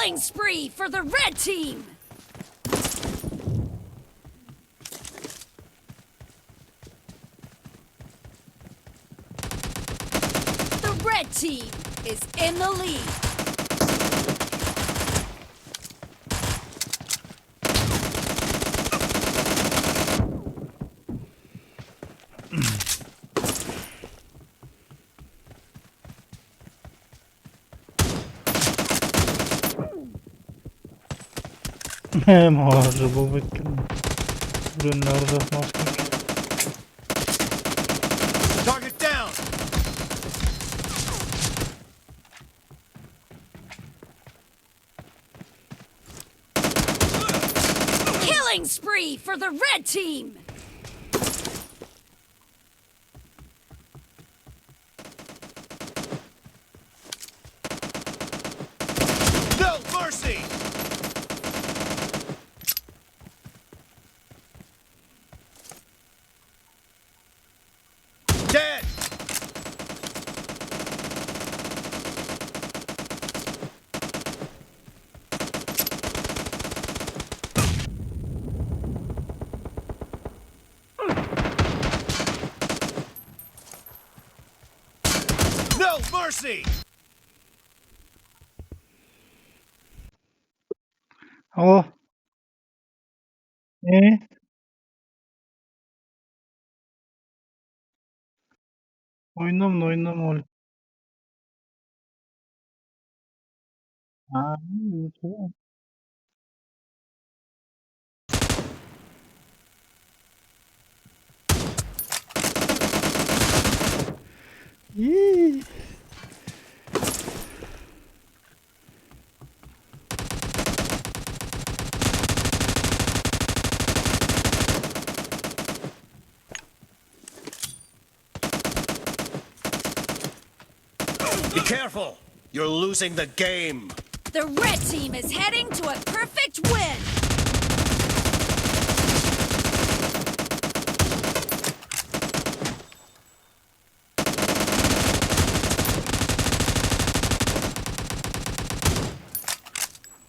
Killing spree for the red team! The red team is in the lead. Może był wytknął. Brunarda maska. Target down. Killing spree for the red team! No mercy. Dead. No mercy. O. Oynama oğlum. Ha, tamam. İyi. Be careful. You're losing the game. The red team is heading to a perfect